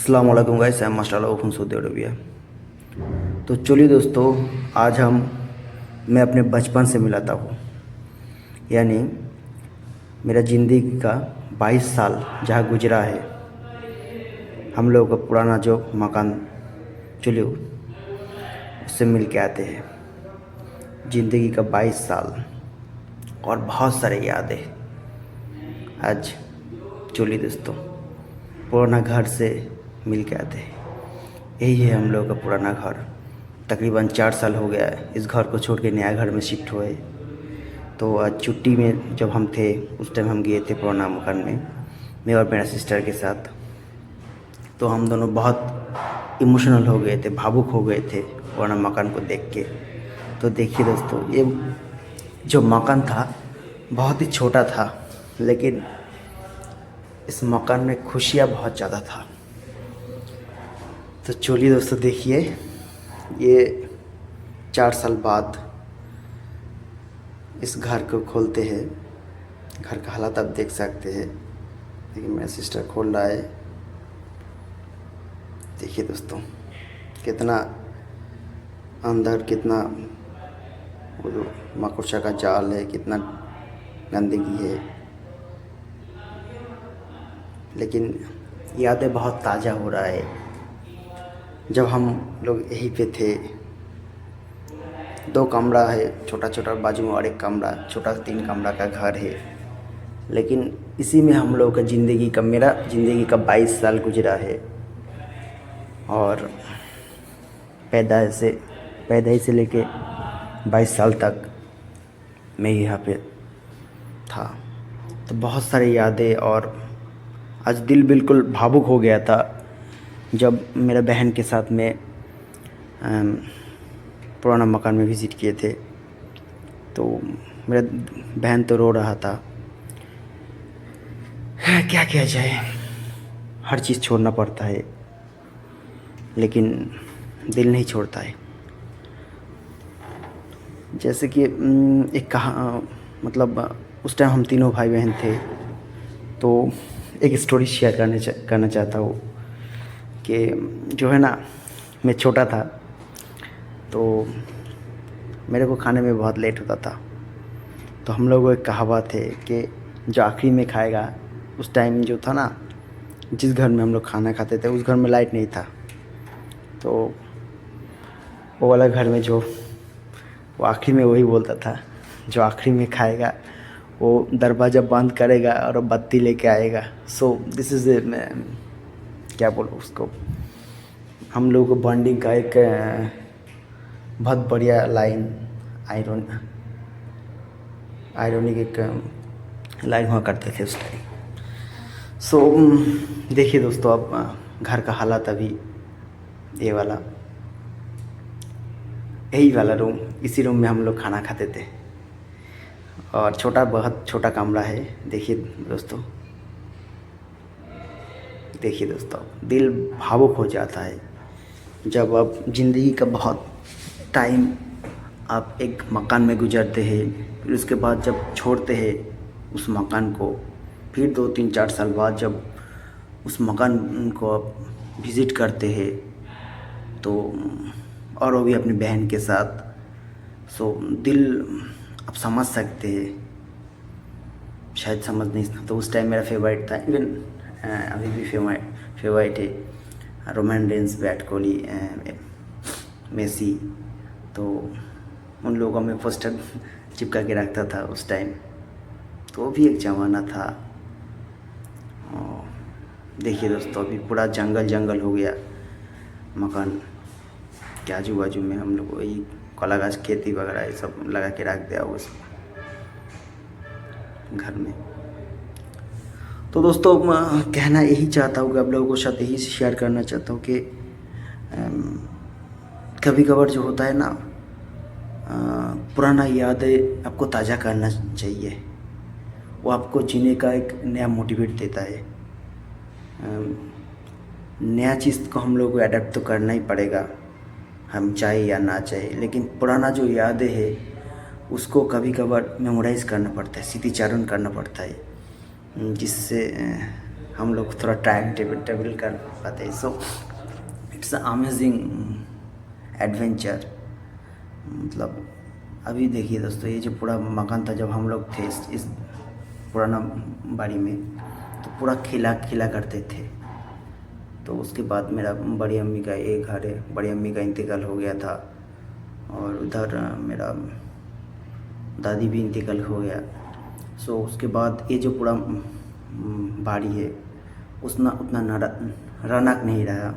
अस्सलाम वालेकुम गाइस, मैं मास्टर ओपन सऊदी अरबिया। तो चलिए दोस्तों, आज मैं अपने बचपन से मिलाता हूँ, यानी मेरा ज़िंदगी का 22 साल जहाँ गुजरा है। हम लोग का पुराना जो मकान, चलिए उससे मिल के आते हैं। ज़िंदगी का 22 साल और बहुत सारे यादें। आज चलिए दोस्तों, पुराना घर से मिल के आते हैं। यही है हम लोग का पुराना घर। तकरीबन 4 साल हो गया है इस घर को छोड़ के नया घर में शिफ्ट हुए। तो आज छुट्टी में जब हम थे उस टाइम हम गए थे पुराना मकान में, मैं और मेरा सिस्टर के साथ। तो हम दोनों बहुत इमोशनल हो गए थे, भावुक हो गए थे पुराना मकान को देख के। तो देखिए दोस्तों, ये जो मकान था बहुत ही छोटा था, लेकिन इस मकान में खुशियाँ बहुत ज़्यादा था। तो चलिए दोस्तों, देखिए ये 4 साल बाद इस घर को खोलते हैं। घर का हालत आप देख सकते हैं, लेकिन मेरा सिस्टर खोल रहा है। देखिए दोस्तों, कितना अंदर, कितना वो जो माकड़सा का जाल है, कितना गंदगी है, लेकिन यादें बहुत ताज़ा हो रहा है। जब हम लोग यहीं पे थे, 2 कमरा है छोटा छोटा, बाजू में और एक कमरा छोटा, 3 कमरा का घर है। लेकिन इसी में हम लोग का मेरा ज़िंदगी का 22 साल गुजरा है। और पैदाइश से लेके 22 साल तक मैं यहाँ पे था। तो बहुत सारी यादें, और आज दिल बिल्कुल भावुक हो गया था जब मेरा बहन के साथ में पुराना मकान में विज़िट किए थे। तो मेरा बहन तो रो रहा था। क्या किया जाए, हर चीज़ छोड़ना पड़ता है, लेकिन दिल नहीं छोड़ता है। जैसे कि मतलब उस टाइम हम तीनों भाई बहन थे। तो एक स्टोरी शेयर करना चाहता हूँ कि जो है ना, मैं छोटा था तो मेरे को खाने में बहुत लेट होता था। तो हम लोग को एक कहावत है कि जो आखिरी में खाएगा, उस टाइम जो था ना, जिस घर में हम लोग खाना खाते थे उस घर में लाइट नहीं था। तो वो वाला घर में जो वो आखिरी में वही बोलता था, जो आखिरी में खाएगा वो दरवाज़ा बंद करेगा और बत्ती लेके आएगा। सो दिस इज़ क्या बोलो उसको, हम लोग को बॉन्डिंग का एक बहुत बढ़िया लाइन, आयरॉनिक एक लाइन हुआ करते थे उस टाइम। सो देखिए दोस्तों, अब घर का हालत अभी ये वाला, यही वाला रूम, इसी रूम में हम लोग खाना खाते थे। और बहुत छोटा कमरा है। देखिए दोस्तों, दिल भावुक हो जाता है जब आप ज़िंदगी का बहुत टाइम आप एक मकान में गुजरते हैं, फिर उसके बाद जब छोड़ते हैं उस मकान को, फिर 2-3-4 साल बाद जब उस मकान को आप विज़िट करते हैं, तो और वो भी अपनी बहन के साथ। सो दिल आप समझ सकते हैं, शायद समझ नहीं। तो उस टाइम मेरा फेवरेट था, इवन अभी भी फेवरेट है, romaine Reigns, Virat Kohli, Messi. तो उन लोगों में पोस्टर चिपका के रखता था उस टाइम। तो वो भी एक ज़माना था। देखिए दोस्तों, अभी पूरा जंगल हो गया मकान के आजू बाजू में। हम लोग वही कला गाछ, खेती वगैरह ये सब लगा के रख दिया उस घर में। तो दोस्तों, कहना यही चाहता हूँ कि आप लोगों के साथ यही शेयर करना चाहता हूँ कि कभी कभार जो होता है ना, पुराना यादें आपको ताज़ा करना चाहिए। वो आपको जीने का एक नया मोटिवेट देता है। नया चीज़ को हम लोग को अडेप्ट तो करना ही पड़ेगा, हम चाहे या ना चाहे। लेकिन पुराना जो यादें है उसको कभी कभार मेमोराइज़ करना पड़ता है, स्मृतिचारण करना पड़ता है, जिससे हम लोग थोड़ा टाइम टेबल कर पाते हैं। So it's amazing adventure. मतलब अभी देखिए दोस्तों, ये जो पूरा मकान था, जब हम लोग थे इस पुराना बाड़ी में, तो पूरा खिला खिला करते थे। तो उसके बाद मेरा बड़ी अम्मी का एक घर है, बड़ी अम्मी का इंतकाल हो गया था, और उधर मेरा दादी भी इंतकाल हो गया। सो उसके बाद ये जो पूरा बाड़ी है उतना उतना रौनक नहीं रहा।